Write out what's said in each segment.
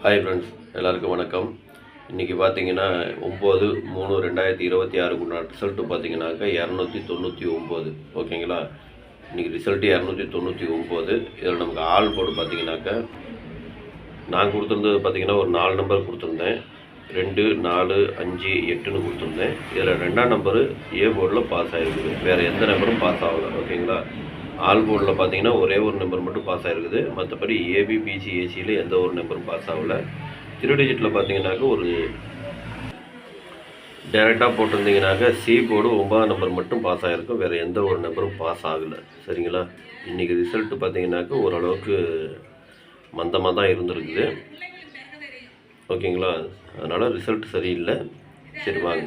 Hi friends, எல்லாருக்கும் வணக்கம். இன்றைக்கி பார்த்தீங்கன்னா 9/3/2026 உண்டான ரிசல்ட்டு பார்த்தீங்கன்னாக்கா 299. ஓகேங்களா? இன்றைக்கி ரிசல்ட்டு 299. இதில் நமக்கு ஆல் போர்டு பார்த்தீங்கன்னாக்கா நான் கொடுத்துருந்தது பார்த்தீங்கன்னா ஒரு 4 நம்பர் கொடுத்துருந்தேன். 2, 4, 5, 8ன்னு கொடுத்துருந்தேன். இதில் 2ஆம் நம்பரு ஏ போர்டில் பாஸ் ஆகிருக்குது. வேறு எந்த நம்பரும் பாஸ் ஆகலை. ஓகேங்களா? ஆல் போர்டில் பார்த்தீங்கன்னா ஒரே ஒரு நம்பர் மட்டும் பாஸ் ஆகிருக்குது. மற்றபடி ஏபி, பிசி, ஏசியில் எந்த ஒரு நம்பரும் பாஸ் ஆகலை. 3 டிஜிட்டில் பார்த்தீங்கன்னாக்கா ஒரு டேரெக்டாக போட்டிருந்தீங்கன்னாக்கா சி போர்டு 9ஆம் நம்பர் மட்டும் பாஸ் ஆகிருக்கும். வேறு எந்த ஒரு நம்பரும் பாஸ் ஆகலை. சரிங்களா? இன்றைக்கி ரிசல்ட்டு பார்த்தீங்கன்னாக்கா ஓரளவுக்கு மந்தமாக தான் இருந்திருக்குது. ஓகேங்களா? அதனால் ரிசல்ட் சரியில்லை. சரி வாங்க.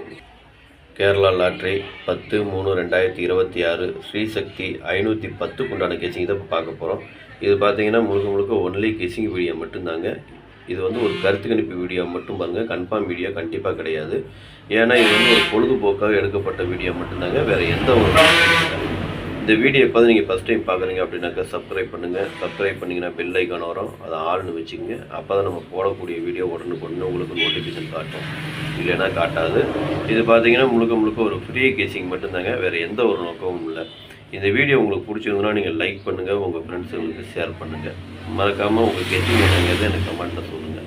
கேரளா லாட்ரி 10/3/2026 ஸ்ரீசக்தி 510 உண்டான கெஸிங் தான் இப்போ பார்க்க போகிறோம். இது பார்த்தீங்கன்னா முழுக்க ஒன்லி கெஸிங் வீடியோ மட்டும்தாங்க. இது வந்து ஒரு கருத்து கணிப்பு வீடியோ மட்டும் பாருங்கள். கன்ஃபார்ம் வீடியோ கண்டிப்பாக கிடையாது. ஏன்னா இது வந்து ஒரு பொழுதுபோக்காக எடுக்கப்பட்ட வீடியோ மட்டும்தாங்க. வேறு எந்த ஒரு இந்த வீடியோ எப்போ நீங்கள் ஃபஸ்ட் டைம் பார்க்குறீங்க அப்படின்னாக்கா சப்ஸ்கிரைப் பண்ணுங்கள். சப்ஸ்கிரைப் பண்ணிங்கன்னா பெல் ஐக்கான் வரும், அதை ஆள்னு வச்சுக்கோங்க. அப்போ தான் நம்ம போடக்கூடிய வீடியோ உடனுக்குடனே உங்களுக்கு நோட்டிஃபிகேஷன் காட்டும், இல்லைன்னா காட்டாது. இது பார்த்தீங்கன்னா முழுக்க ஒரு ஃப்ரீ கெஸிங் மட்டும்தாங்க. வேறு எந்த ஒரு நோக்கமும் இல்லை. இந்த வீடியோ உங்களுக்கு பிடிச்சிருந்ததுன்னா நீங்கள் லைக் பண்ணுங்கள், உங்கள் ஃப்ரெண்ட்ஸுங்களுக்கு ஷேர் பண்ணுங்கள். மறக்காமல் உங்கள் கெஸிங் என்னங்கிறது எனக்கு கமெண்ட்டில் சொல்லுங்கள்.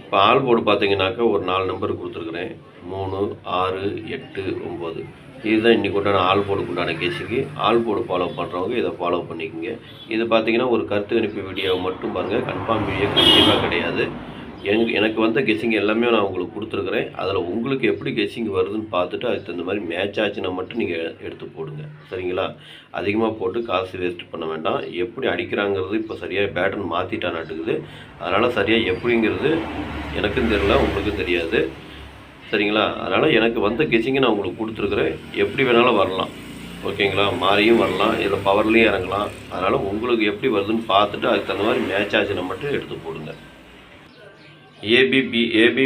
இப்போ ஆல் போர்டு பார்த்தீங்கன்னாக்கா ஒரு 4 நம்பர் கொடுத்துருக்குறேன். 3, 6, 8, 9. இதுதான் இன்றைக்கி உண்டான ஆல் போர்டுக்கு உண்டான கெஸிங்கு. ஆல் போர்டு ஃபாலோ பண்ணுறவங்க இதை ஃபாலோ பண்ணிக்கோங்க. இது பார்த்தீங்கன்னா ஒரு கருத்து கணிப்பு வீடியோ மட்டும் பாருங்கள். கன்ஃபார்ம் வீடியோ கண்டிப்பாக கிடையாது. எனக்கு வந்த கெஸிங் எல்லாமே நான் உங்களுக்கு கொடுத்துருக்குறேன். அதில் உங்களுக்கு எப்படி கெஸிங் வருதுன்னு பார்த்துட்டு அதுக்கு தகுந்த மாதிரி மேட்ச் ஆச்சுன்னா மட்டும் நீங்கள் எடுத்து போடுங்க. சரிங்களா? அதிகமாக போட்டு காசு வேஸ்ட் பண்ண வேண்டாம். எப்படி அடிக்கிறாங்கிறது இப்போ சரியாக பேட்டர்ன் மாற்றிட்டா நாட்டுக்குது. அதனால் சரியாக எப்படிங்கிறது எனக்கும் தெரியல, உங்களுக்கும் தெரியாது. சரிங்களா? அதனால் எனக்கு வந்த கெஸிங்கை நான் உங்களுக்கு கொடுத்துருக்குறேன். எப்படி வேணாலும் வரலாம். ஓகேங்களா? மாறியும் வரலாம், இதில் பவர்லேயும் இறங்கலாம். அதனால் உங்களுக்கு எப்படி வருதுன்னு பார்த்துட்டு அதுக்கு தகுந்த மாதிரி மேட்ச் ஆச்சுன்னா மட்டும் எடுத்து போடுங்க. ஏபி,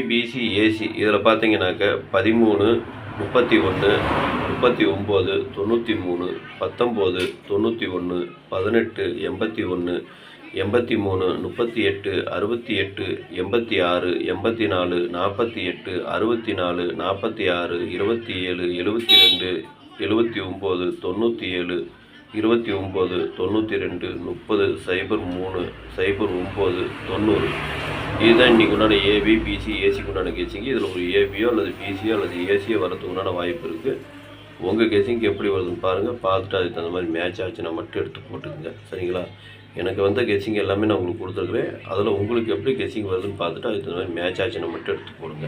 பிசி, ஏசி இதில் பார்த்தீங்கன்னாக்கா 13, 31, 39, 93, 19, 91, 18, 81, 83, 38, 68, 86, 84, 48, 64, 46, 27, 72, 79, 97, 29, 92, 30, 03, 09, 90. இதுதான் இன்றைக்கி உண்டான ஏபி, பிசி, ஏசிக்கு உண்டான கெஸிங்கு. இதில் ஒரு ஏபியோ அல்லது பிசியோ அல்லது ஏசியோ வரதுக்கு உண்டான வாய்ப்பு இருக்குது. உங்கள் கெஸிங் எப்படி வருதுன்னு பாருங்கள். பார்த்துட்டு அதுக்கு தகுந்த மாதிரி மேட்ச் ஆச்சுன்னா மட்டும் எடுத்து போட்டுக்குங்க. சரிங்களா? எனக்கு வந்த கெஸிங் எல்லாமே நான் உங்களுக்கு கொடுத்துருக்குறேன். அதில் உங்களுக்கு எப்படி கெஸிங் வருதுன்னு பார்த்துட்டு அதுக்கு தகுந்த மாதிரி மேட்ச் ஆச்சுன்னா மட்டும் எடுத்து போடுங்க.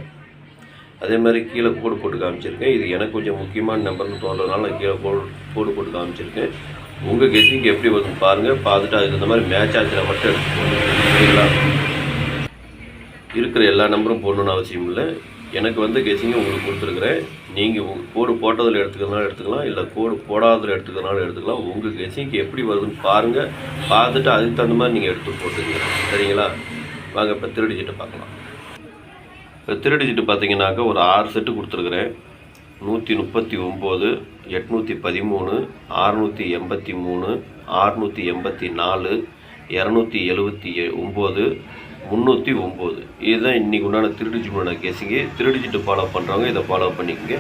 அதே மாதிரி கீழே கோடு போட்டு காமிச்சிருக்கேன். இது எனக்கு கொஞ்சம் முக்கியமான நம்பர்னு தோன்றதுனால நான் கீழே கோடு போட்டு காமிச்சிருக்கேன். உங்கள் கெஸிங் எப்படி வருதுன்னு பாருங்கள். பார்த்துட்டு அதுக்கு தகுந்த மாதிரி மேட்ச் ஆச்சுன்னா மட்டும் எடுத்து போடுங்க. சரிங்களா? இருக்கிற எல்லா நம்பரும் போடணுன்னு அவசியம் இல்லை. எனக்கு வந்து கெஸிங்கை உங்களுக்கு கொடுத்துருக்குறேன். நீங்கள் கோடு போட்டதில் எடுத்துக்கலாம், இல்லை கோடு போடாததில் எடுத்துக்கலாம். உங்கள் கெஸிங்க்கு எப்படி வருதுன்னு பாருங்கள். பார்த்துட்டு அதுக்கு தகுந்த மாதிரி நீங்கள் எடுத்து போட்டுங்க. சரிங்களா? வாங்க இப்போ 3 டிஜிட்டை பார்க்கலாம். இப்போ 3 டிஜிட்டு பார்த்தீங்கன்னாக்கா ஒரு 6 செட்டு கொடுத்துருக்குறேன். 139, 813, 683, 684, 279, 309. இதுதான் இன்றைக்கி உண்டான 3 டிஜிட்டோட கெஸிங்கு. 3 டிஜிட்டு ஃபாலோ பண்ணுறவங்க இதை ஃபாலோ பண்ணிக்கோங்க.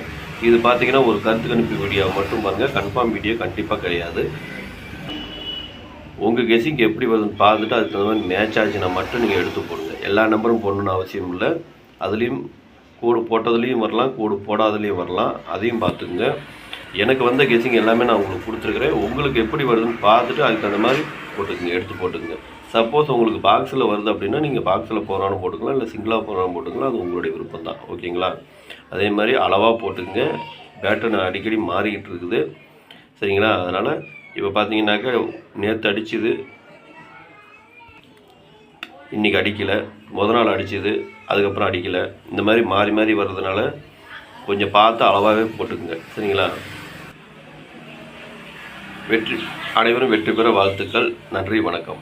இது பார்த்தீங்கன்னா ஒரு கருத்து கணிப்பு வீடியோ மட்டும் பாருங்கள். கன்ஃபார்ம் வீடியோ கண்டிப்பாக கிடையாது. உங்கள் கெஸிங் எப்படி வருதுன்னு பார்த்துட்டு அதுக்கு தகுந்த மாதிரி மேட்ச் ஆச்சுன்னா மட்டும் நீங்கள் எடுத்து போடுங்க. எல்லா நம்பரும் போடணுன்னு அவசியம் இல்லை. அதுலேயும் கோடு போட்டதுலேயும் வரலாம், கோடு போடாததுலேயும் வரலாம். அதையும் பார்த்துக்குங்க. எனக்கு வந்த கெஸிங் எல்லாமே நான் உங்களுக்கு கொடுத்துருக்குறேன். உங்களுக்கு எப்படி வருதுன்னு பார்த்துட்டு அதுக்கு தகுந்த மாதிரி போட்டுக்குங்க, எடுத்து போட்டுக்குங்க. சப்போஸ் உங்களுக்கு பாக்ஸில் வருது அப்படின்னா நீங்கள் பாக்ஸில் போகிறான்னு போட்டுக்கலாம், இல்லை சிங்கிளாக போகிறான்னு போட்டுக்கலாம். அது உங்களுடைய விருப்பம் தான். ஓகேங்களா? அதே மாதிரி அளவாக போட்டுக்குங்க. பேட்டர்ன் அடிக்கடி மாறிக்கிட்டு இருக்குது. சரிங்களா? அதனால் இப்போ பார்த்தீங்கன்னாக்கா நேற்று அடிச்சுது, இன்றைக்கி அடிக்கலை, நாள் அடிச்சுது, அதுக்கப்புறம் அடிக்கலை. இந்த மாதிரி மாறி வர்றதுனால கொஞ்சம் பார்த்து அளவாகவே போட்டுக்குங்க. சரிங்களா? அனைவரும் வெற்றி பெற வாழ்த்துக்கள். நன்றி, வணக்கம்.